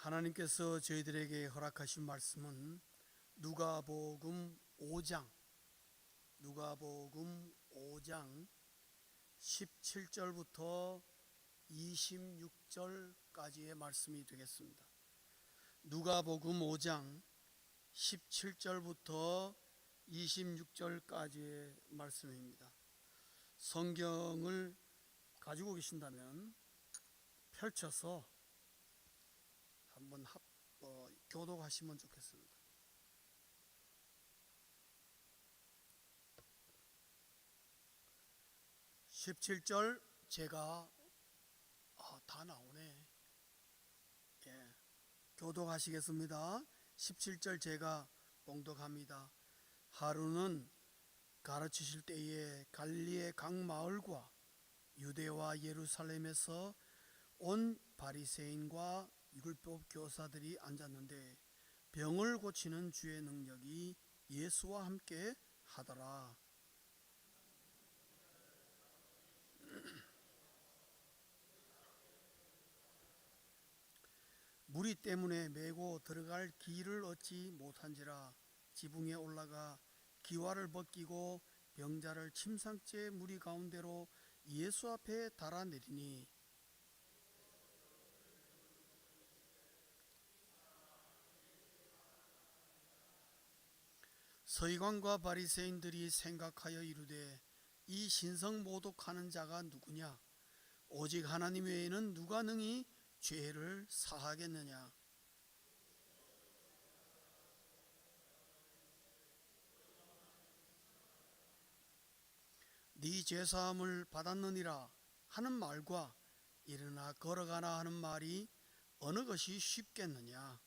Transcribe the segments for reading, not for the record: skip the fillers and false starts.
하나님께서 저희들에게 허락하신 말씀은 누가복음 5장 17절부터 26절까지의 말씀이 되겠습니다. 누가복음 5장 17절부터 26절까지의 말씀입니다. 성경을 가지고 계신다면 펼쳐서 한번 교독하시면 좋겠습니다. (17절) 제가 다 나오네. 교독하시겠습니다. 17절 제가 봉독합니다. 하루는 가르치실 때에 갈릴리의 각 마을과 유대와 예루살렘에서 온 바리새인과 율법 교사들이 앉았는데 병을 고치는 주의 능력이 예수와 함께 하더라. 무리 때문에 메고 들어갈 길을 얻지 못한지라 지붕에 올라가 기와를 벗기고 병자를 침상째 무리 가운데로 예수 앞에 달아내리니 서기관과 바리새인들이 생각하여 이르되 이 신성 모독하는 자가 누구냐? 오직 하나님 외에는 누가 능히 죄를 사하겠느냐? 네 죄사함을 받았느니라 하는 말과 일어나 걸어가나 하는 말이 어느 것이 쉽겠느냐?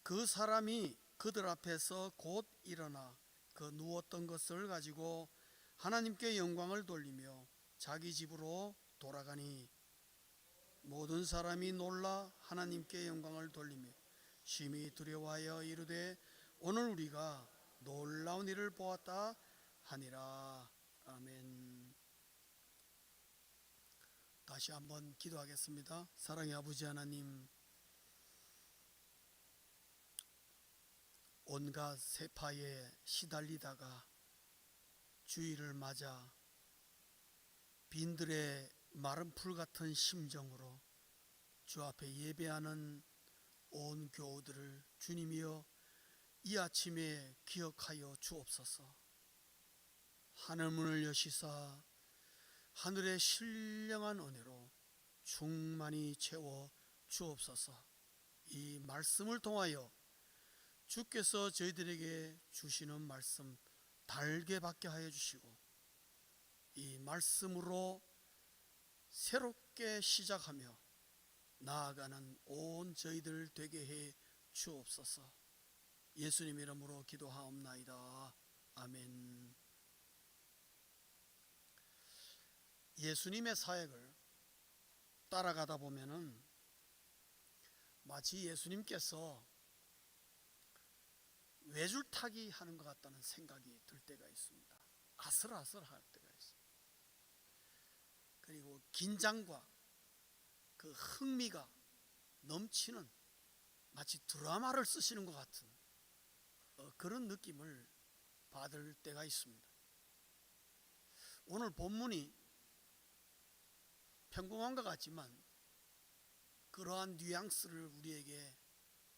그 사람이 그들 앞에서 곧 일어나 그 누웠던 것을 가지고 하나님께 영광을 돌리며 자기 집으로 돌아가니 모든 사람이 놀라 하나님께 영광을 돌리며 심히 두려워하여 이르되 오늘 우리가 놀라운 일을 보았다 하니라. 아멘. 다시 한번 기도하겠습니다. 사랑의 아버지 하나님, 온갖 세파에 시달리다가 주일을 맞아 빈들의 마른 풀 같은 심정으로 주 앞에 예배하는 온 교우들을 주님이여 이 아침에 기억하여 주옵소서. 하늘문을 여시사 하늘의 신령한 은혜로 충만히 채워 주옵소서. 이 말씀을 통하여 주께서 저희들에게 주시는 말씀 달게 받게 하여 주시고 이 말씀으로 새롭게 시작하며 나아가는 온 저희들 되게 해 주옵소서. 예수님 이름으로 기도하옵나이다. 아멘. 예수님의 사역을 따라가다 보면은 마치 예수님께서 외줄타기 하는 것 같다는 생각이 들 때가 있습니다. 아슬아슬할 때가 있습니다. 그리고 긴장과 그 흥미가 넘치는 마치 드라마를 쓰시는 것 같은 그런 느낌을 받을 때가 있습니다. 오늘 본문이 평범한 것 같지만 그러한 뉘앙스를 우리에게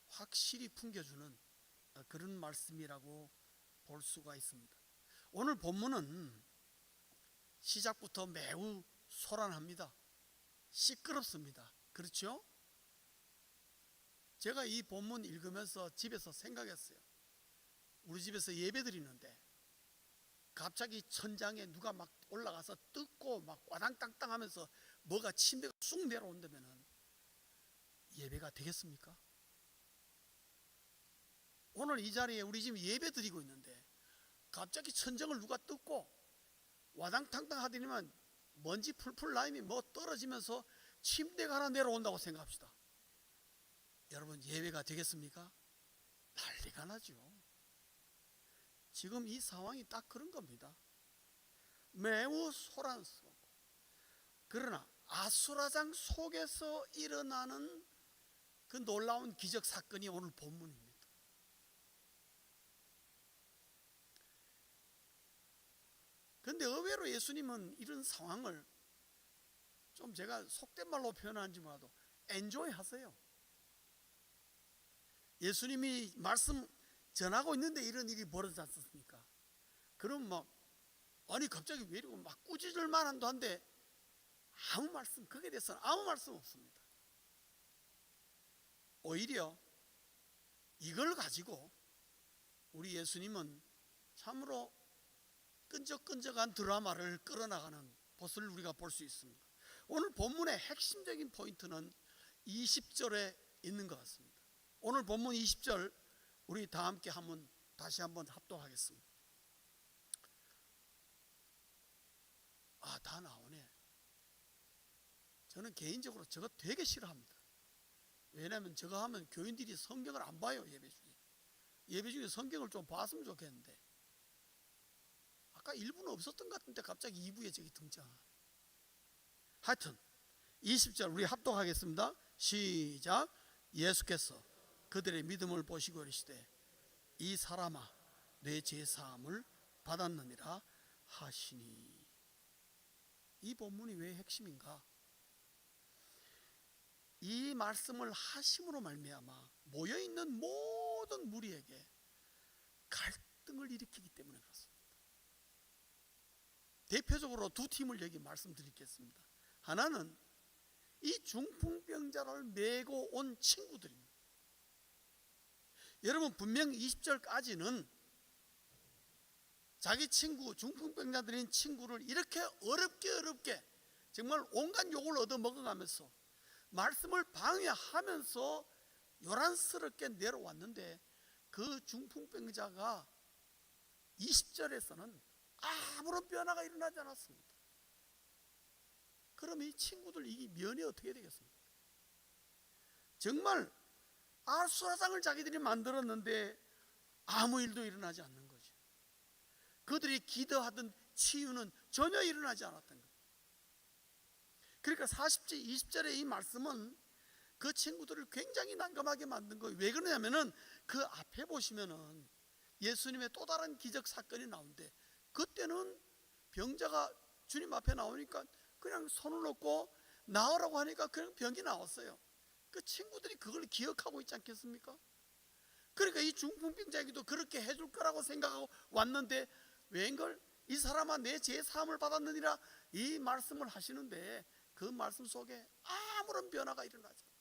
확실히 풍겨주는 그런 말씀이라고 볼 수가 있습니다. 오늘 본문은 시작부터 매우 소란합니다. 시끄럽습니다. 그렇죠? 제가 이 본문 읽으면서 집에서 생각했어요. 우리 집에서 예배 드리는데 갑자기 천장에 누가 막 올라가서 뜯고 막 와당땅땅 하면서 뭐가 침대가 쑥 내려온다면 예배가 되겠습니까? 오늘 이 자리에 우리 지금 예배 드리고 있는데 갑자기 천정을 누가 뜯고 와당탕탕 하더니만 먼지 풀풀 나임이 뭐 떨어지면서 침대가 하나 내려온다고 생각합시다. 여러분 예외가 되겠습니까? 난리가 나죠. 지금 이 상황이 딱 그런 겁니다. 매우 소란스럽고, 그러나 아수라장 속에서 일어나는 그 놀라운 기적 사건이 오늘 본문입니다. 그런데 의외로 예수님은 이런 상황을 좀 제가 속된 말로 표현하는지 몰라도 엔조이 하세요. 예수님이 말씀 전하고 있는데 이런 일이 벌어지지 않습니까? 그럼 막 아니 갑자기 왜 이러고 막 꾸짖을 만한도 한데 아무 말씀, 거기에 대해서는 아무 말씀 없습니다. 오히려 이걸 가지고 우리 예수님은 참으로 끈적끈적한 드라마를 끌어나가는 것을 우리가 볼 수 있습니다. 오늘 본문의 핵심적인 포인트는 20절에 있는 것 같습니다. 오늘 본문 20절 우리 다 함께 다시 한번 합독하겠습니다. 다 나오네. 저는 개인적으로 저거 되게 싫어합니다. 왜냐하면 저거 하면 교인들이 성경을 안 봐요. 예배 중에 성경을 좀 봤으면 좋겠는데 아까 1부는 없었던 것 같은데 갑자기 2부에 저기 등장. 하여튼 20절 우리 합독하겠습니다. 시작. 예수께서 그들의 믿음을 보시고 이르시되 이 사람아 내 죄사함을 받았느니라 하시니. 이 본문이 왜 핵심인가? 이 말씀을 하심으로 말미암아 모여있는 모든 무리에게 갈등을 일으키기 때문에 그렇습니다. 대표적으로 두 팀을 여기 말씀드리겠습니다. 하나는 이 중풍병자를 메고 온 친구들입니다. 여러분 분명 20절까지는 자기 친구, 중풍병자들인 친구를 이렇게 어렵게 정말 온갖 욕을 얻어먹어가면서 말씀을 방해하면서 요란스럽게 내려왔는데 그 중풍병자가 20절에서는 아무런 변화가 일어나지 않았습니다. 그럼 이 친구들 이 면이 어떻게 되겠습니까? 정말 아수라장을 자기들이 만들었는데 아무 일도 일어나지 않는 거죠. 그들이 기도하던 치유는 전혀 일어나지 않았던 거예요. 그러니까 40절 20절의 이 말씀은 그 친구들을 굉장히 난감하게 만든 거예요. 왜 그러냐면은 그 앞에 보시면은 예수님의 또 다른 기적 사건이 나오는데 그때는 병자가 주님 앞에 나오니까 그냥 손을 놓고 나으라고 하니까 그냥 병이 나왔어요. 그 친구들이 그걸 기억하고 있지 않겠습니까? 그러니까 이 중풍병자에게도 그렇게 해줄 거라고 생각하고 왔는데 웬걸 이 사람아 내 죄 사함을 받았느니라 이 말씀을 하시는데 그 말씀 속에 아무런 변화가 일어나지 않아요.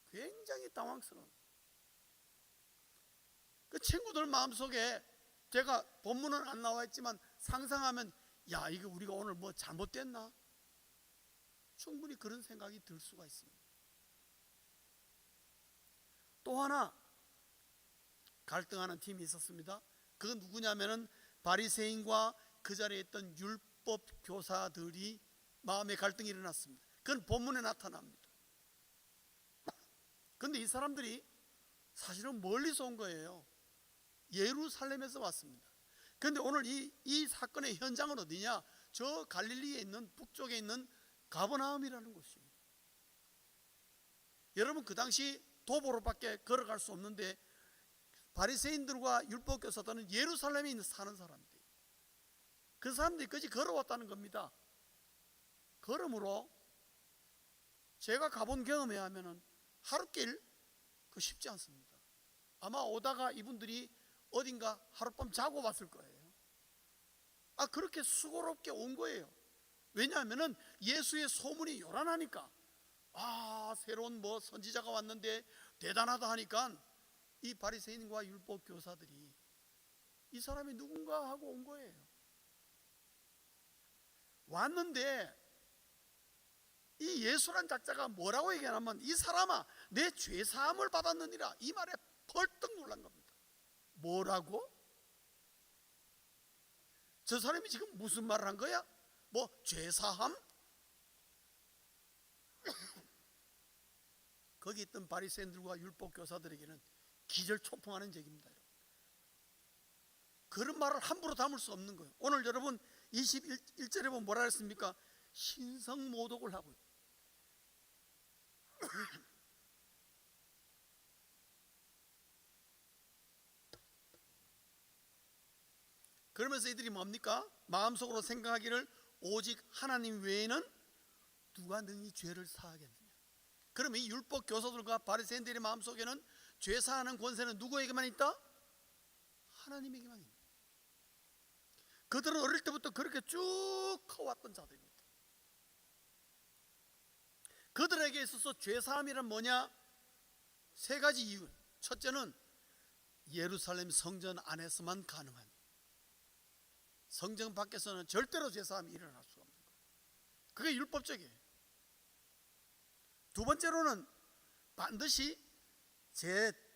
굉장히 당황스러운. 그 친구들 마음속에 제가 본문은 안 나와 있지만 상상하면 야 이거 우리가 오늘 뭐 잘못됐나? 충분히 그런 생각이 들 수가 있습니다. 또 하나 갈등하는 팀이 있었습니다. 그건 누구냐면은 바리새인과 그 자리에 있던 율법 교사들이 마음의 갈등이 일어났습니다. 그건 본문에 나타납니다. 그런데 이 사람들이 사실은 멀리서 온 거예요. 예루살렘에서 왔습니다. 그런데 오늘 이 사건의 현장은 어디냐? 저 갈릴리에 있는 북쪽에 있는 가버나움이라는 곳이에요. 여러분 그 당시 도보로밖에 걸어갈 수 없는데 바리새인들과 율법교사들은 예루살렘에 있는 사는 사람들이에요. 그 사람들이 끝이 걸어왔다는 겁니다. 그러므로 제가 가본 경험에 하면은 하룻길 그 쉽지 않습니다. 아마 오다가 이분들이 어딘가 하룻밤 자고 왔을 거예요. 그렇게 수고롭게 온 거예요. 왜냐하면은 예수의 소문이 요란하니까 새로운 뭐 선지자가 왔는데 대단하다 하니까 이 바리새인과 율법 교사들이 이 사람이 누군가 하고 온 거예요. 왔는데 이 예수란 작자가 뭐라고 얘기하냐면 이 사람아 내 죄사함을 받았느니라 이 말에 벌떡 놀란 겁니다. 뭐라고? 저 사람이 지금 무슨 말을 한 거야? 뭐 죄사함? 거기 있던 바리새인들과 율법 교사들에게는 기절초풍하는 얘기입니다. 그런 말을 함부로 담을 수 없는 거예요. 오늘 여러분 21절에 보면 뭐라 했습니까? 신성모독을 하고 있어요. 그러면서 이들이 뭡니까? 마음속으로 생각하기를 오직 하나님 외에는 누가 능히 죄를 사하겠느냐. 그러면 이 율법 교사들과 바리새인들의 마음속에는 죄 사하는 권세는 누구에게만 있다? 하나님에게만 있다. 그들은 어릴 때부터 그렇게 쭉 커왔던 자들입니다. 그들에게 있어서 죄사함이란 뭐냐? 세 가지 이유. 첫째는 예루살렘 성전 안에서만 가능한, 성전 밖에서는 절대로 죄사함이 일어날 수가 없는 거예요. 그게 율법적이에요. 두 번째로는 반드시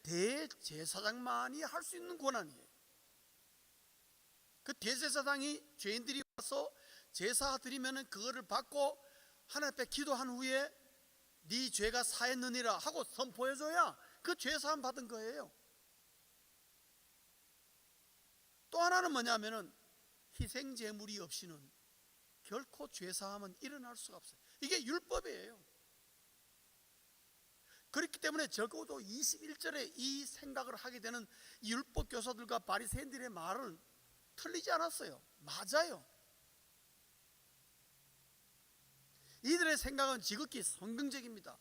대제사장만이 할 수 있는 권한이에요. 그 대제사장이 죄인들이 와서 제사 드리면은 그거를 받고 하나님 앞에 기도한 후에 네 죄가 사했느니라 하고 선포해줘야 그 죄사함 받은 거예요. 또 하나는 뭐냐면은 희생제물이 없이는 결코 죄사함은 일어날 수가 없어요. 이게 율법이에요. 그렇기 때문에 적어도 21절에 이 생각을 하게 되는 이 율법 교사들과 바리새인들의 말은 틀리지 않았어요. 맞아요. 이들의 생각은 지극히 성경적입니다.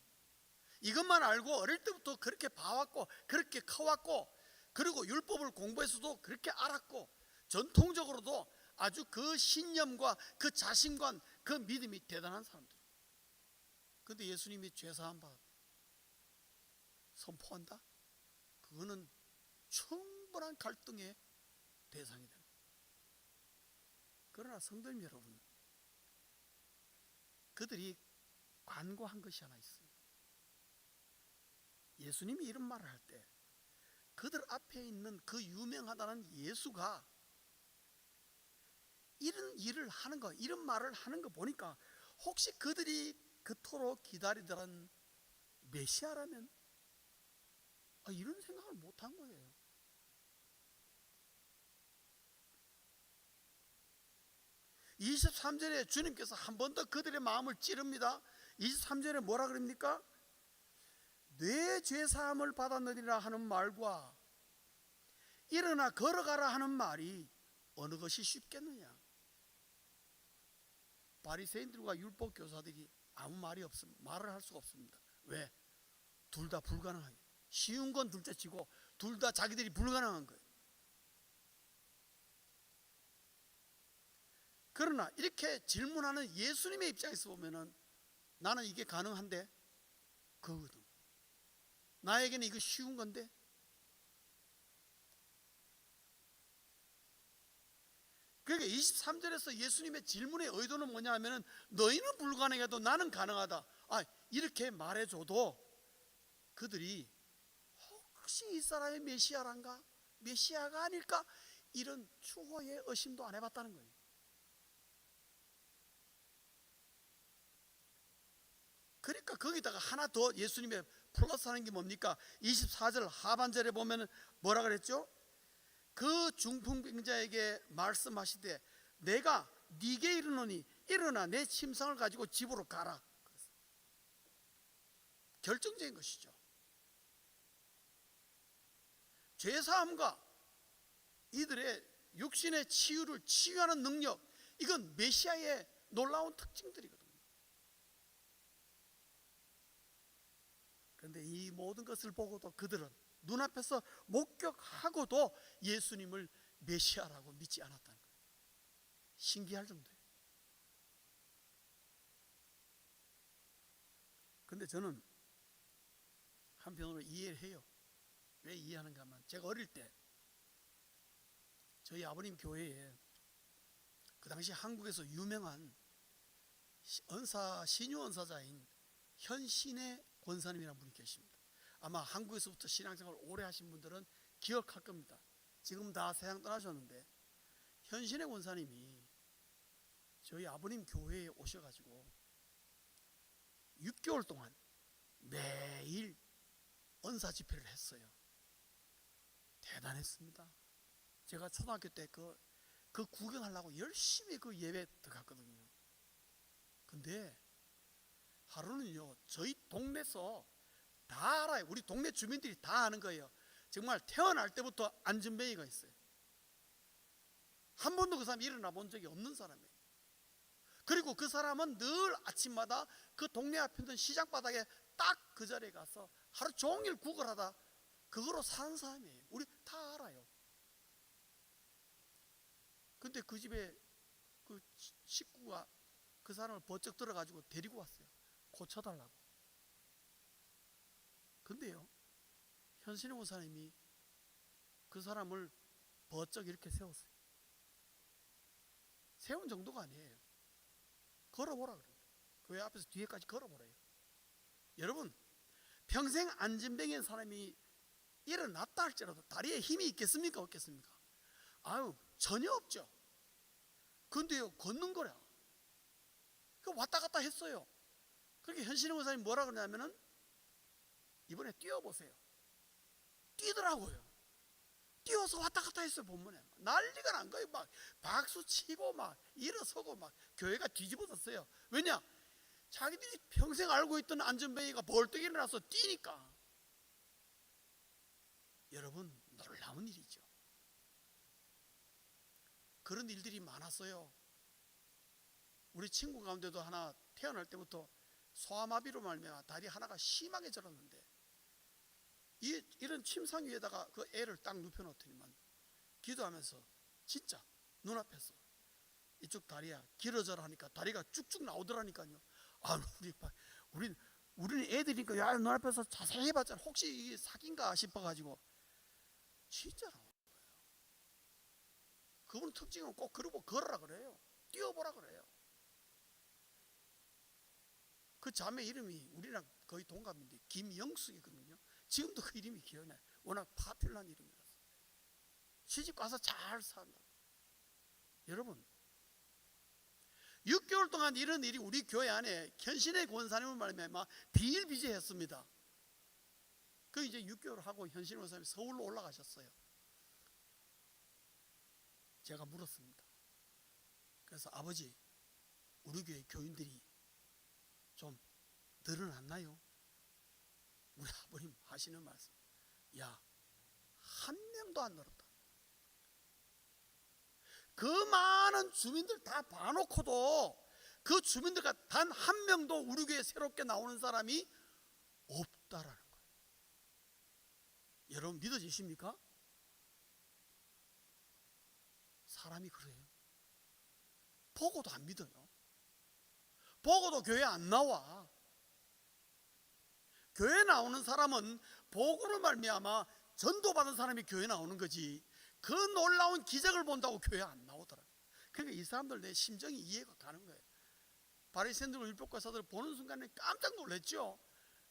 이것만 알고 어릴 때부터 그렇게 봐왔고 그렇게 커왔고, 그리고 율법을 공부해서도 그렇게 알았고, 전통적으로도 아주 그 신념과 그 자신관, 그 믿음이 대단한 사람들. 그런데 예수님이 죄사함 받아 선포한다? 그거는 충분한 갈등의 대상이 됩니다. 그러나 성도님 여러분, 그들이 관고한 것이 하나 있습니다. 예수님이 이런 말을 할 때 그들 앞에 있는 그 유명하다는 예수가 이런 일을 하는 거, 이런 말을 하는 거 보니까 혹시 그들이 그토록 기다리던 메시아라면 이런 생각을 못한 거예요. (23절에) 주님께서 한 번 더 그들의 마음을 찌릅니다. 23절에 뭐라 그럽니까? 내 죄사함을 받았느니라 하는 말과 일어나 걸어가라 하는 말이 어느 것이 쉽겠느냐. 바리새인들과 율법 교사들이 아무 말이 없습니다. 말을 할 수가 없습니다. 왜? 둘 다 불가능하게, 쉬운 건 둘째 치고 둘 다 자기들이 불가능한 거예요. 그러나 이렇게 질문하는 예수님의 입장에서 보면은 나는 이게 가능한데 그거거든. 나에게는 이거 쉬운 건데. 그러니까 23절에서 예수님의 질문의 의도는 뭐냐 하면은 너희는 불가능해도 나는 가능하다. 이렇게 말해줘도 그들이 혹시 이 사람이 메시아란가? 메시아가 아닐까? 이런 추호의 의심도 안 해봤다는 거예요. 그러니까 거기다가 하나 더 예수님의 플러스하는 게 뭡니까? 24절 하반절에 보면 뭐라 그랬죠? 그 중풍병자에게 말씀하시되 내가 네게 이르노니 일어나 내 침상을 가지고 집으로 가라. 결정적인 것이죠. 죄사함과 이들의 육신의 치유를 치유하는 능력, 이건 메시아의 놀라운 특징들이거든요. 그런데 이 모든 것을 보고도 그들은 눈앞에서 목격하고도 예수님을 메시아라고 믿지 않았다는 거예요. 신기할 정도예요. 그런데 저는 한편으로 이해를 해요. 왜 이해하는가 하면 제가 어릴 때 저희 아버님 교회에 그 당시 한국에서 유명한 신유 은사자인 현신의 권사님이라는 분이 계십니다. 아마 한국에서부터 신앙생활을 오래 하신 분들은 기억할 겁니다. 지금 다 세상 떠나셨는데 현신의 권사님이 저희 아버님 교회에 오셔가지고 6개월 동안 매일 은사 집회를 했어요. 대단했습니다. 제가 초등학교 때 그 구경하려고 열심히 그 예배 들어갔거든요. 근데 하루는요, 저희 동네에서 다 알아요. 우리 동네 주민들이 다 아는 거예요. 정말 태어날 때부터 안전뱅이가 있어요. 한 번도 그 사람이 일어나 본 적이 없는 사람이에요. 그리고 그 사람은 늘 아침마다 그 동네 앞에 있는 시장 바닥에 딱 그 자리에 가서 하루 종일 구걸하다 그거로 사는 사람이에요. 우리 다 알아요. 근데 그 집에 그 식구가 그 사람을 번쩍 들어가지고 데리고 왔어요. 고쳐달라고. 근데요, 현신의 목사님이 그 사람을 번쩍 이렇게 세웠어요. 세운 정도가 아니에요. 걸어보라 그래요. 교회 앞에서 뒤에까지 걸어보래요. 여러분, 평생 안진뱅이인 사람이 일어났다 할지라도 다리에 힘이 있겠습니까? 없겠습니까? 아유, 전혀 없죠. 근데요, 걷는 거야. 그 왔다 갔다 했어요. 그렇게 현신의 목사님이 뭐라 그러냐면은, 이번에 뛰어보세요. 뛰더라고요. 뛰어서 왔다 갔다 했어요. 본문에 난리가 난 거예요. 막 박수 치고 막 일어서고 막 교회가 뒤집어졌어요. 왜냐? 자기들이 평생 알고 있던 안전뱅이가 벌떡 일어나서 뛰니까. 여러분, 놀라운 일이죠. 그런 일들이 많았어요. 우리 친구 가운데도 하나 태어날 때부터 소아마비로 말미암아 다리 하나가 심하게 저렸는데, 이런 침상 위에다가 그 애를 딱 눕혀놓더니만 기도하면서 진짜 눈앞에서 이쪽 다리야 길어져라 하니까 다리가 쭉쭉 나오더라니까요. 아, 우리는 애들이니까 야, 눈앞에서 자세히 봤잖아. 혹시 이게 사기인가 싶어가지고. 진짜로. 그분 특징은 꼭 걸어라 그래요. 뛰어보라 그래요. 그 자매 이름이 우리랑 거의 동갑인데 김영숙이거든요. 지금도 그 이름이 기억나요. 워낙 파퓰러한 이름이라서. 시집 가서 잘 산다. 여러분, 6개월 동안 이런 일이 우리 교회 안에 현신의 권사님을 말미암아 비일비재했습니다. 그 이제 6개월 하고 현신의 권사님이 서울로 올라가셨어요. 제가 물었습니다. 그래서 아버지, 우리 교회 교인들이 좀 늘어났나요? 우리 아버님 하시는 말씀, 야, 한 명도 안 늘었다. 그 많은 주민들 다 봐놓고도 그 주민들과 단 한 명도 우리 교회에 새롭게 나오는 사람이 없다라는 거예요. 여러분, 믿어지십니까? 사람이 그래요. 보고도 안 믿어요. 보고도 교회 안 나와. 교회 나오는 사람은 보고를 말미암아 전도받은 사람이 교회 나오는 거지, 그 놀라운 기적을 본다고 교회 안 나오더라. 그러니까 이 사람들 내 심정이 이해가 가는 거예요. 바리새인들 율법교사들 보는 순간에 깜짝 놀랐죠.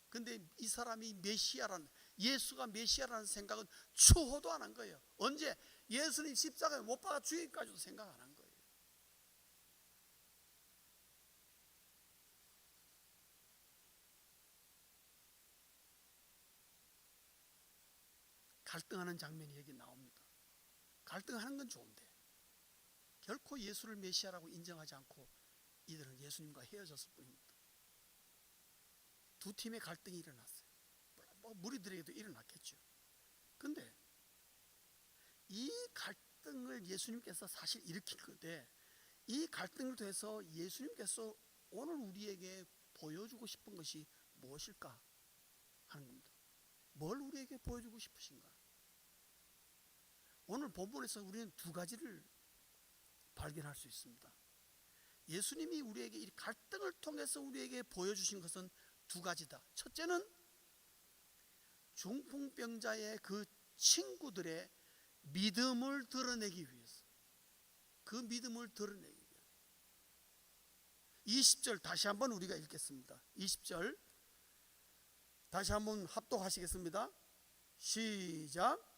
근데 이 사람이 메시아라는, 예수가 메시아라는 생각은 추호도 안 한 거예요. 언제? 예수님 십자가에 못 박아 죽이기까지도 생각 안 한 거예요. 갈등하는 장면이 여기 나옵니다. 갈등하는 건 좋은데 결코 예수를 메시아라고 인정하지 않고 이들은 예수님과 헤어졌을 뿐입니다. 두 팀의 갈등이 일어났어요. 무리들에게도 일어났겠죠. 근데 이 갈등을 예수님께서 사실 일으킨 건데, 이 갈등을 통해서 예수님께서 오늘 우리에게 보여주고 싶은 것이 무엇일까 하는 겁니다. 뭘 우리에게 보여주고 싶으신가? 오늘 본문에서 우리는 두 가지를 발견할 수 있습니다. 예수님이 우리에게 이 갈등을 통해서 우리에게 보여주신 것은 두 가지다. 첫째는 중풍병자의 그 친구들의 믿음을 드러내기 위해서, 그 믿음을 드러내기 위해서. 20절 다시 한번 우리가 읽겠습니다. 20절 다시 한번 합독하시겠습니다. 시작.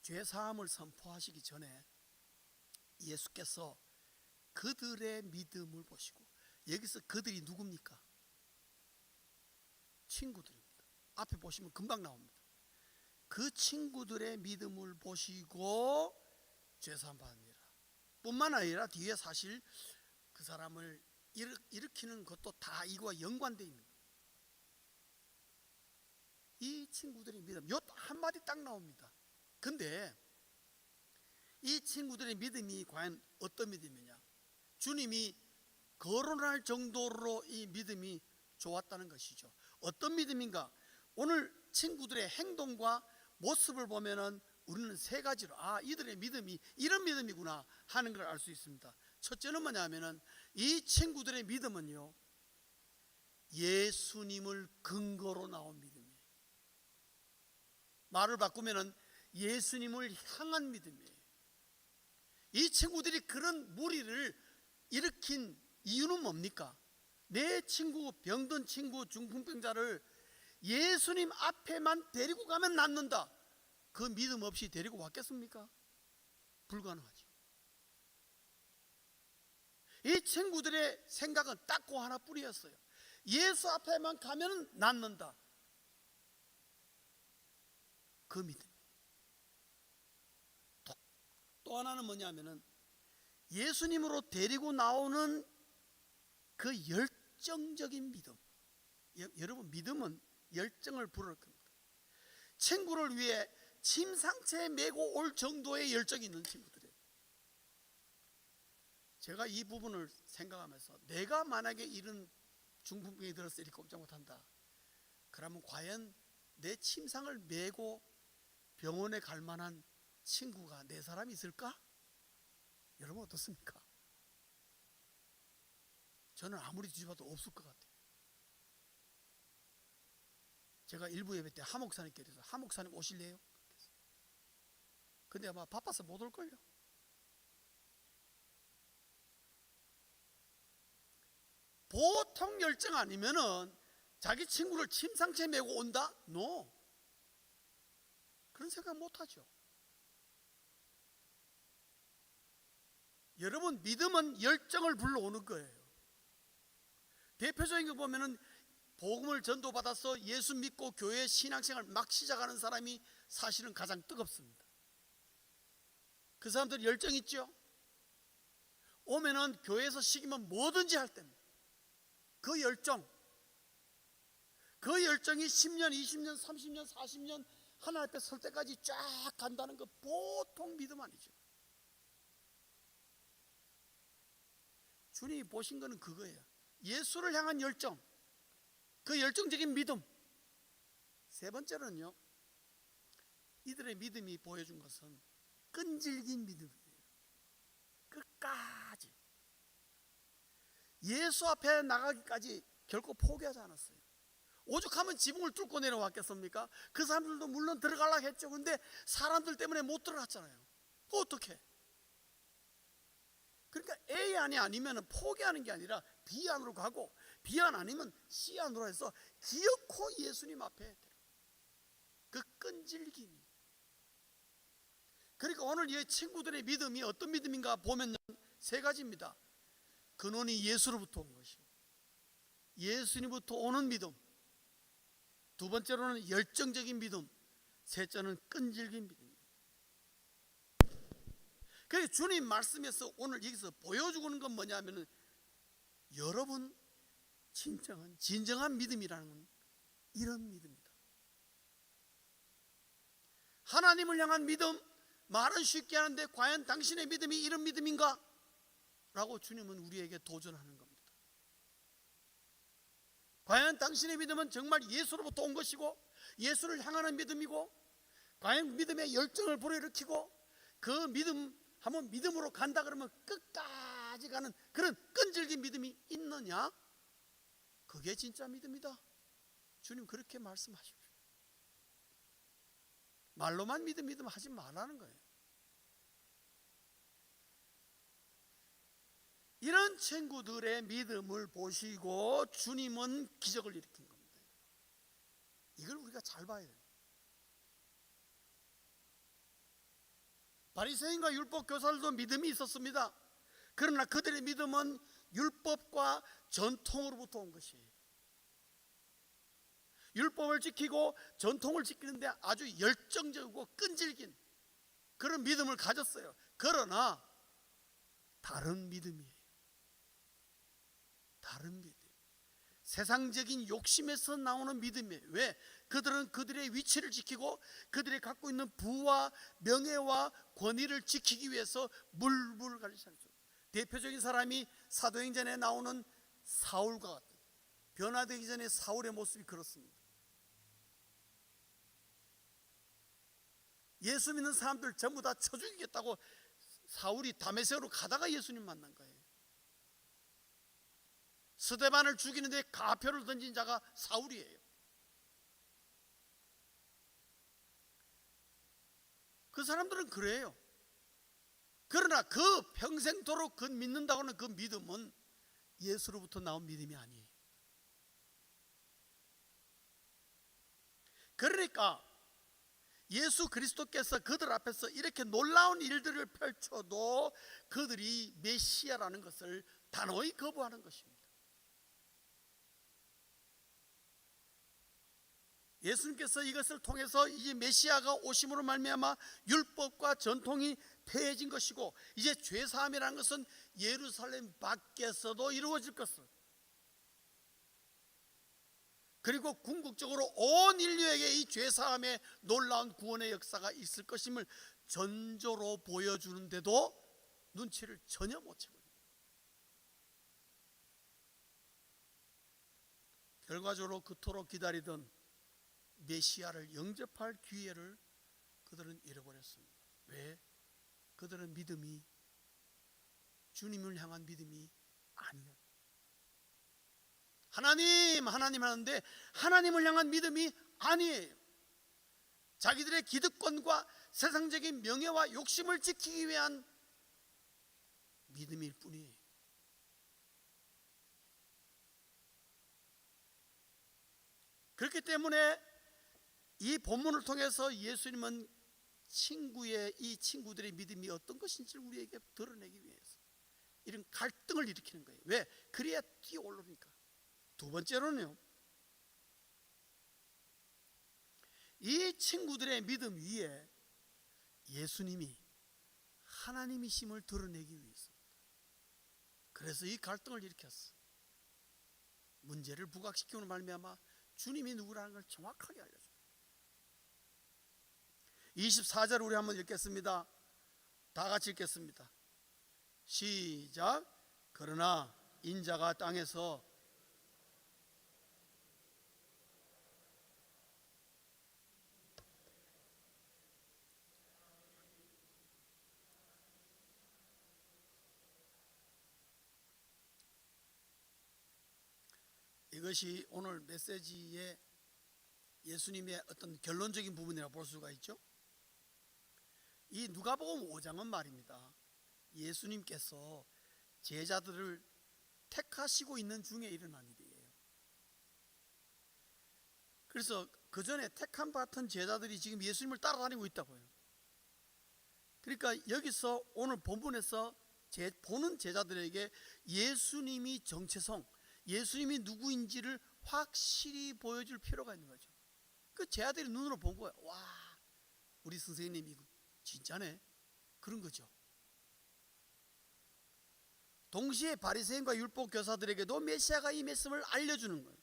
죄사함을 선포하시기 전에 예수께서 그들의 믿음을 보시고, 여기서 그들이 누굽니까? 친구들입니다. 앞에 보시면 금방 나옵니다. 그 친구들의 믿음을 보시고 죄사함 받으니라. 뿐만 아니라 뒤에 사실 그 사람을 일으키는 것도 다 이거와 연관되어 있는 거예요. 이 친구들의 믿음, 요 한마디 딱 나옵니다. 근데 이 친구들의 믿음이 과연 어떤 믿음이냐? 주님이 거론할 정도로 이 믿음이 좋았다는 것이죠. 어떤 믿음인가? 오늘 친구들의 행동과 모습을 보면은 우리는 세 가지로, 이들의 믿음이 이런 믿음이구나 하는 걸 알 수 있습니다. 첫째는 뭐냐면은 이 친구들의 믿음은요, 예수님을 근거로 나온 믿음이에요. 말을 바꾸면은 예수님을 향한 믿음이에요. 이 친구들이 그런 무리를 일으킨 이유는 뭡니까? 내 친구, 병든 친구, 중풍병자를 예수님 앞에만 데리고 가면 낫는다, 그 믿음 없이 데리고 왔겠습니까? 불가능하죠. 이 친구들의 생각은 딱 그 하나뿐이었어요. 예수 앞에만 가면 낫는다, 그 믿음. 또 하나는 뭐냐면은 예수님으로 데리고 나오는 그 열정적인 믿음. 여러분, 믿음은 열정을 부를 겁니다. 친구를 위해 침상체에 메고 올 정도의 열정이 있는 친구들이에요. 제가 이 부분을 생각하면서, 내가 만약에 이런 중풍병이 들어서 이렇게 꼼짝 못한다, 그러면 과연 내 침상을 메고 병원에 갈 만한 친구가 내 사람이 있을까? 여러분 어떻습니까? 저는 아무리 뒤집어도 없을 것 같아요. 제가 일부 예배 때 하목사님께 그래서, 하목사님 오실래요? 근데 아마 바빠서 못 올걸요. 보통 열정 아니면은 자기 친구를 침상체에 메고 온다? No. 그런 생각 못 하죠. 여러분, 믿음은 열정을 불러오는 거예요. 대표적인 거 보면은 복음을 전도받아서 예수 믿고 교회 신앙생활 막 시작하는 사람이 사실은 가장 뜨겁습니다. 그 사람들 열정 있죠? 오면은 교회에서 시키면 뭐든지 할 때입니다. 그 열정이 10년, 20년, 30년, 40년 하나님 앞에 설 때까지 쫙 간다는 거 보통 믿음 아니죠. 주님이 보신 거는 그거예요. 예수를 향한 열정, 그 열정적인 믿음. 세 번째로는요, 이들의 믿음이 보여준 것은 끈질긴 믿음이에요. 끝까지 예수 앞에 나가기까지 결코 포기하지 않았어요. 오죽하면 지붕을 뚫고 내려왔겠습니까? 그 사람들도 물론 들어가려고 했죠. 근데 사람들 때문에 못 들어갔잖아요. 어떻게? 그러니까 A 안이 아니면 포기하는 게 아니라 B 안으로 가고, B 안 아니면 C 안으로 해서 기어코 예수님 앞에 그 끈질김. 그러니까 오늘 이 친구들의 믿음이 어떤 믿음인가 보면 세 가지입니다. 근원이 예수로부터 온 것이고, 예수님부터 오는 믿음, 두 번째로는 열정적인 믿음, 셋째는 끈질긴 믿음입니다. 그래서 주님 말씀에서 오늘 여기서 보여주고는 건 뭐냐면은, 여러분 진정한 믿음이라는 건 이런 믿음이다. 하나님을 향한 믿음, 말은 쉽게 하는데 과연 당신의 믿음이 이런 믿음인가? 라고 주님은 우리에게 도전하는 겁니다. 과연 당신의 믿음은 정말 예수로부터 온 것이고, 예수를 향하는 믿음이고, 과연 믿음의 열정을 불어일으키고, 그 믿음 한번 믿음으로 간다 그러면 끝까지 가는 그런 끈질긴 믿음이 있느냐? 그게 진짜 믿음이다. 주님 그렇게 말씀하십시오. 말로만 믿음 하지 말라는 거예요. 이런 친구들의 믿음을 보시고 주님은 기적을 일으킨 겁니다. 이걸 우리가 잘 봐야 돼요. 바리새인과 율법 교사들도 믿음이 있었습니다. 그러나 그들의 믿음은 율법과 전통으로부터 온 것이에요. 율법을 지키고 전통을 지키는데 아주 열정적이고 끈질긴 그런 믿음을 가졌어요. 그러나 다른 믿음이에요. 다른 믿음. 세상적인 욕심에서 나오는 믿음이에요. 왜? 그들은 그들의 위치를 지키고 그들이 갖고 있는 부와 명예와 권위를 지키기 위해서 물불 가리죠. 대표적인 사람이 사도행전에 나오는 사울과 같은, 변화되기 전에 사울의 모습이 그렇습니다. 예수 믿는 사람들 전부 다 쳐 죽이겠다고 사울이 다메섹으로 가다가 예수님 만난 거예요. 스데반을 죽이는데 가표를 던진 자가 사울이에요. 그 사람들은 그래요. 그러나 그 평생도록 그 믿는다고 하는 그 믿음은 예수로부터 나온 믿음이 아니에요. 그러니까 예수 그리스도께서 그들 앞에서 이렇게 놀라운 일들을 펼쳐도 그들이 메시아라는 것을 단호히 거부하는 것입니다. 예수님께서 이것을 통해서 이제 메시아가 오심으로 말미암아 율법과 전통이 폐해진 것이고 이제 죄사함이라는 것은 예루살렘 밖에서도 이루어질 것을, 그리고 궁극적으로 온 인류에게 이 죄사함의 놀라운 구원의 역사가 있을 것임을 전조로 보여주는데도 눈치를 전혀 못 채고, 결과적으로 그토록 기다리던 메시아를 영접할 기회를 그들은 잃어버렸습니다. 왜? 그들은 믿음이 주님을 향한 믿음이 아니에요. 하나님 하는데 하나님을 향한 믿음이 아니에요. 자기들의 기득권과 세상적인 명예와 욕심을 지키기 위한 믿음일 뿐이에요. 그렇기 때문에 이 본문을 통해서 예수님은 이 친구들의 믿음이 어떤 것인지를 우리에게 드러내기 위해서 이런 갈등을 일으키는 거예요. 왜? 그래야 뛰어오르니까. 두 번째로는요, 이 친구들의 믿음 위에 예수님이 하나님이심을 드러내기 위해서입니다. 그래서 이 갈등을 일으켰어. 문제를 부각시키는 말미암아 주님이 누구라는 걸 정확하게 알려줘요. 24절 우리 한번 읽겠습니다. 다 같이 읽겠습니다. 시작. 그러나 인자가 땅에서 이것이 오늘 메시지의 예수님의 어떤 결론적인 부분이라고 볼 수가 있죠. 이 누가복음 5장은 말입니다, 예수님께서 제자들을 택하시고 있는 중에 일어난 일이에요. 그래서 그 전에 택함 받은 제자들이 지금 예수님을 따라다니고 있다고요. 그러니까 여기서 오늘 본문에서 보는 제자들에게 예수님이 정체성, 예수님이 누구인지를 확실히 보여줄 필요가 있는 거죠. 그 제자들이 눈으로 본 거예요. 와, 우리 선생님이 진짜네, 그런 거죠. 동시에 바리새인과 율법 교사들에게도 메시아가 이 말씀을 알려주는 거예요.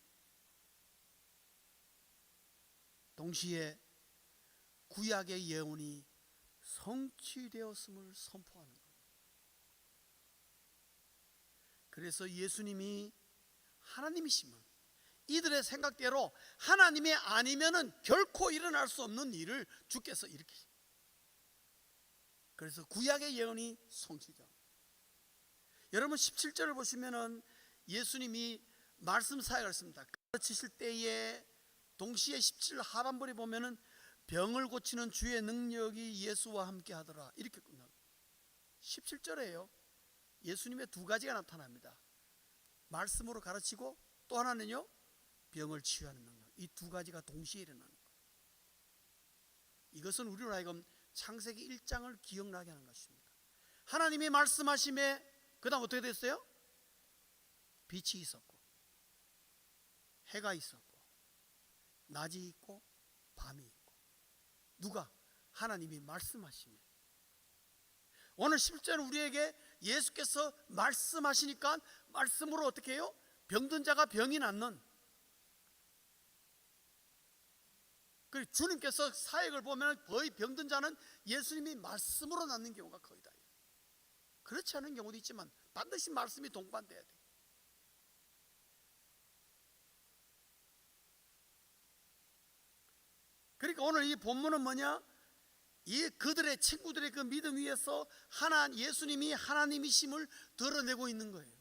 동시에 구약의 예언이 성취되었음을 선포하는 거예요. 그래서 예수님이 하나님이시면 이들의 생각대로 하나님이 아니면은 결코 일어날 수 없는 일을 주께서 일으키십니다. 그래서 구약의 예언이 성취죠. 여러분 17절을 보시면은 예수님이 말씀 사역을 했습니다. 가르치실 때에 동시에 17절 하반부에 보면은 병을 고치는 주의 능력이 예수와 함께 하더라, 이렇게 끝나고 17절에요 예수님의 두 가지가 나타납니다. 말씀으로 가르치고 또 하나는요, 병을 치유하는 능력. 이 두 가지가 동시에 일어나는 거예요. 이것은 우리로 하여금 창세기 1장을 기억나게 하는 것입니다. 하나님이 말씀하심에 그 다음 어떻게 됐어요? 빛이 있었고 해가 있었고 낮이 있고 밤이 있고. 누가? 하나님이 말씀하시면. 오늘 10절은 우리에게 예수께서 말씀하시니까 말씀으로 어떻게 해요? 병든 자가 병이 낫는. 그리고 주님께서 사역을 보면 거의 병든 자는 예수님이 말씀으로 낫는 경우가 거의 다예요. 그렇지 않은 경우도 있지만 반드시 말씀이 동반돼야 돼요. 그러니까 오늘 이 본문은 뭐냐? 이 그들의 친구들의 그 믿음 위에서 예수님이 하나님이심을 드러내고 있는 거예요.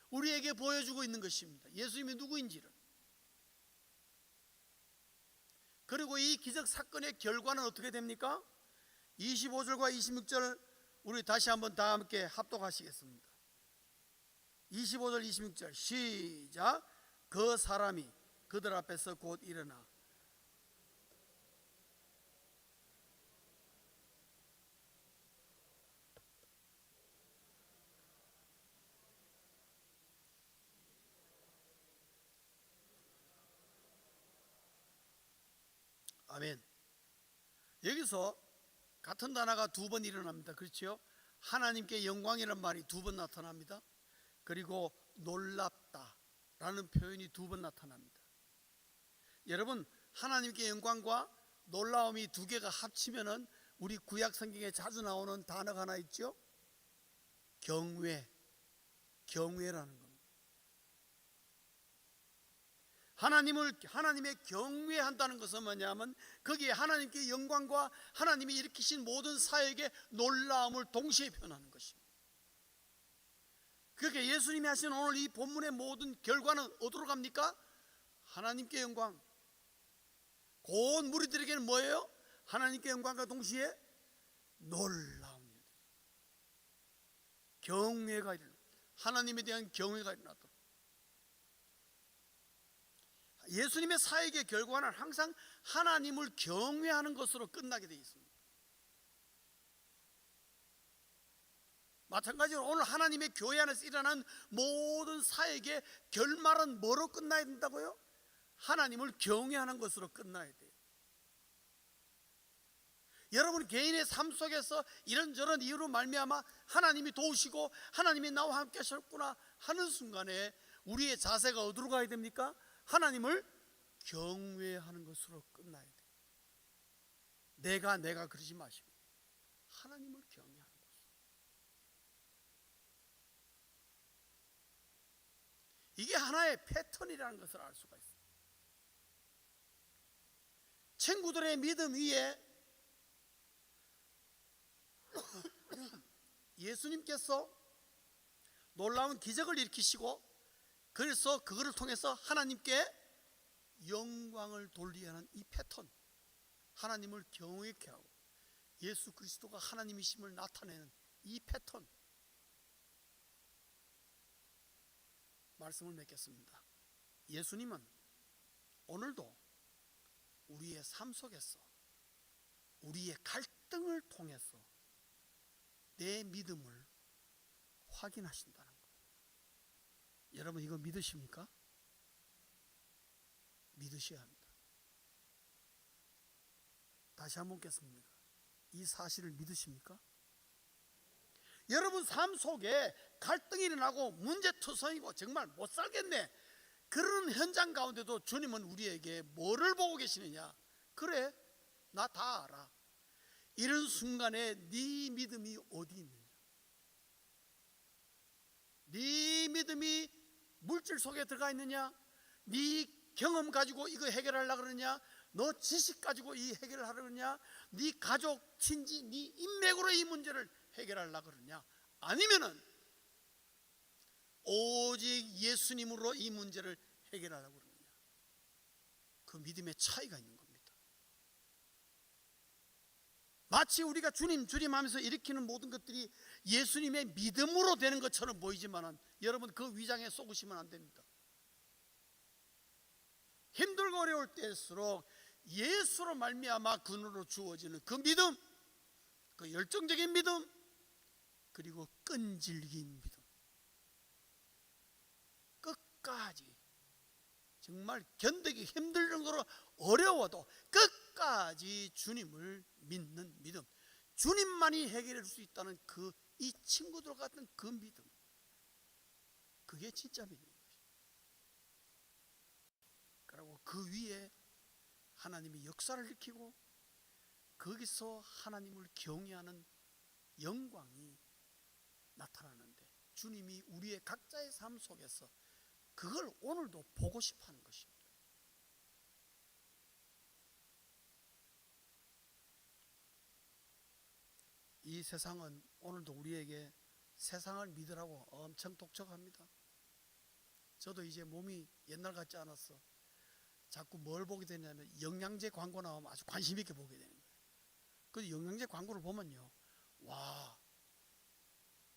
우리에게 보여주고 있는 것입니다. 예수님이 누구인지를. 그리고 이 기적 사건의 결과는 어떻게 됩니까? 25절과 26절 우리 다시 한번 다 함께 합독하시겠습니다. 25절 26절 시작. 그 사람이 그들 앞에서 곧 일어나 아멘. 여기서 같은 단어가 두 번 일어납니다. 그렇죠? 하나님께 영광이라는 말이 두 번 나타납니다. 그리고 놀랍다라는 표현이 두 번 나타납니다. 여러분, 하나님께 영광과 놀라움이 두 개가 합치면은 우리 구약 성경에 자주 나오는 단어가 하나 있죠? 경외라는 겁니다. 하나님의 경외한다는 것은 뭐냐면 거기에 하나님께 영광과 하나님이 일으키신 모든 사역의 놀라움을 동시에 표현하는 것입니다. 그렇게 예수님이 하신 오늘 이 본문의 모든 결과는 어디로 갑니까? 하나님께 영광. 곧 무리들에게는 뭐예요? 하나님께 영광과 동시에 놀라운 일, 경외가 일어나, 하나님에 대한 경외가 일어나도록. 예수님의 사역의 결과는 항상 하나님을 경외하는 것으로 끝나게 되어 있습니다. 마찬가지로 오늘 하나님의 교회 안에서 일어난 모든 사역의 결말은 뭐로 끝나야 된다고요? 하나님을 경외하는 것으로 끝나야 돼요. 여러분 개인의 삶 속에서 이런저런 이유로 말미암아 하나님이 도우시고 하나님이 나와 함께 하셨구나 하는 순간에 우리의 자세가 어디로 가야 됩니까? 하나님을 경외하는 것으로 끝나야 돼요. 내가 그러지 마시고 하나님을 경외하는 것으로. 이게 하나의 패턴이라는 것을 알 수가 있어요. 친구들의 믿음 위에 예수님께서 놀라운 기적을 일으키시고 그래서 그거를 통해서 하나님께 영광을 돌리게 하는 이 패턴, 하나님을 경외케 하고 예수 그리스도가 하나님이심을 나타내는 이 패턴, 말씀을 맺겠습니다. 예수님은 오늘도 우리의 삶 속에서 우리의 갈등을 통해서 내 믿음을 확인하신다는 거예요. 여러분 이거 믿으십니까? 믿으셔야 합니다. 다시 한번 묻겠습니다. 이 사실을 믿으십니까? 여러분 삶 속에 갈등이 일어나고 문제투성이고 정말 못 살겠네, 그런 현장 가운데도 주님은 우리에게 뭐를 보고 계시느냐? 그래, 나 다 알아. 이런 순간에 네 믿음이 어디 있느냐? 네 믿음이 물질 속에 들어가 있느냐? 네 경험 가지고 이거 해결하려고 그러냐? 너 지식 가지고 이 해결을 하려고 그러냐? 네 가족, 친지, 네 인맥으로 이 문제를 해결하려고 그러냐? 아니면은 오직 예수님으로 이 문제를 해결하려고 그러느냐? 그 믿음의 차이가 있는 겁니다. 마치 우리가 주님 하면서 일으키는 모든 것들이 예수님의 믿음으로 되는 것처럼 보이지만은 여러분 그 위장에 속으시면 안 됩니다. 힘들고 어려울 때일수록 예수로 말미암아 근으로 주어지는 그 믿음, 그 열정적인 믿음, 그리고 끈질긴 믿음. 끝까지 정말 견디기 힘들 정도로 어려워도 끝까지 주님을 믿는 믿음. 주님만이 해결해 줄 수 있다는 이 친구들 같은 그 믿음. 그게 진짜 믿음인 것입니다. 그리고 그 위에 하나님이 역사를 일으키고 거기서 하나님을 경외하는 영광이 나타나는데, 주님이 우리의 각자의 삶 속에서 그걸 오늘도 보고 싶어 하는 것입니다. 이 세상은 오늘도 우리에게 세상을 믿으라고 엄청 독촉합니다. 저도 이제 몸이 옛날 같지 않았어. 자꾸 뭘 보게 되냐면 영양제 광고 나오면 아주 관심 있게 보게 되는 거예요. 그 영양제 광고를 보면요, 와,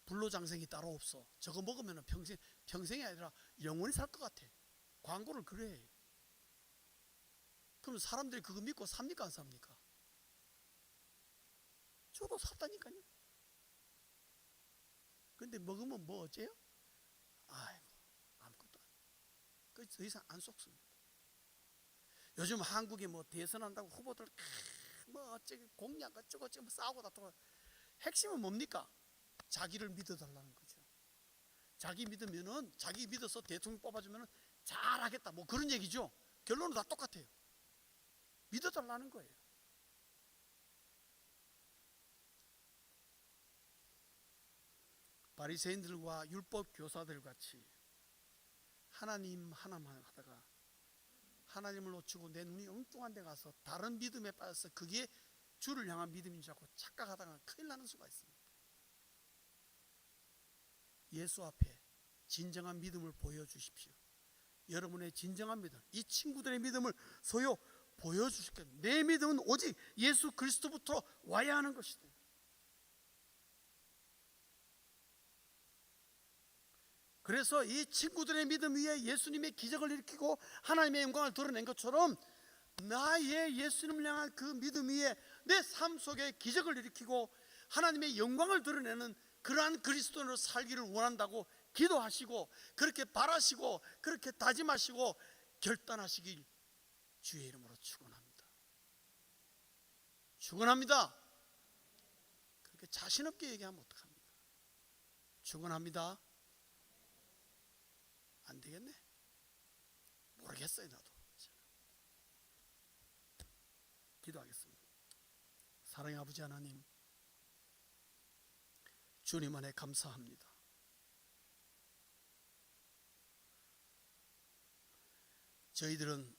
불로장생이 따로 없어. 저거 먹으면 평생이 아니라 영원히 살 것 같아. 광고를 그래 해요. 그럼 사람들이 그거 믿고 삽니까 안 삽니까? 저도 샀다니까요. 근데 먹으면 뭐 어째요? 아이고, 아무것도 아니에요. 그래서 더 이상 안 속습니다. 요즘 한국에 뭐 대선한다고 후보들 뭐 어쩌고 공약 어쩌고 뭐 싸우고 다투고, 핵심은 뭡니까? 자기를 믿어달라는 거죠. 자기 믿으면은, 자기 믿어서 대통령 뽑아주면은 잘하겠다, 뭐 그런 얘기죠. 결론은 다 똑같아요. 믿어달라는 거예요. 바리새인들과 율법 교사들 같이 하나님 하나만 하다가 하나님을 놓치고 내 눈이 엉뚱한 데 가서 다른 믿음에 빠져서 그게 주를 향한 믿음인 줄 알고 착각하다가 큰일 나는 수가 있습니다. 예수 앞에 진정한 믿음을 보여주십시오. 여러분의 진정한 믿음, 이 친구들의 믿음을 소요 보여주십시오. 내 믿음은 오직 예수 그리스도부터 와야 하는 것이다. 그래서 이 친구들의 믿음 위에 예수님의 기적을 일으키고 하나님의 영광을 드러낸 것처럼, 나의 예수님을 향한 그 믿음 위에 내 삶 속에 기적을 일으키고 하나님의 영광을 드러내는 그러한 그리스도인으로 살기를 원한다고 기도하시고, 그렇게 바라시고, 그렇게 다짐하시고 결단하시길 주의 이름으로 축원합니다. 축원합니다. 그렇게 자신 없게 얘기하면 어떡합니까? 축원합니다. 안 되겠네. 모르겠어요, 나도. 기도하겠습니다. 사랑의 아버지 하나님, 주님 안에 감사합니다. 저희들은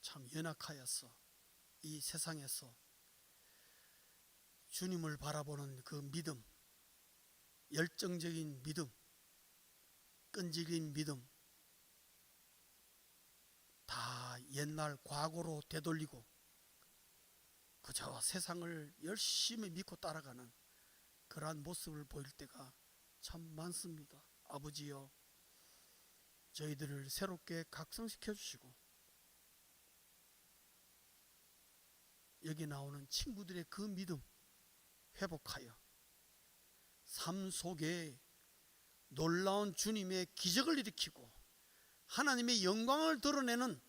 참 연약하여서 이 세상에서 주님을 바라보는 그 믿음, 열정적인 믿음, 끈질긴 믿음, 다 옛날 과거로 되돌리고 그저 세상을 열심히 믿고 따라가는 그러한 모습을 보일 때가 참 많습니다. 아버지여, 저희들을 새롭게 각성시켜 주시고, 여기 나오는 친구들의 그 믿음 회복하여 삶 속에 놀라운 주님의 기적을 일으키고 하나님의 영광을 드러내는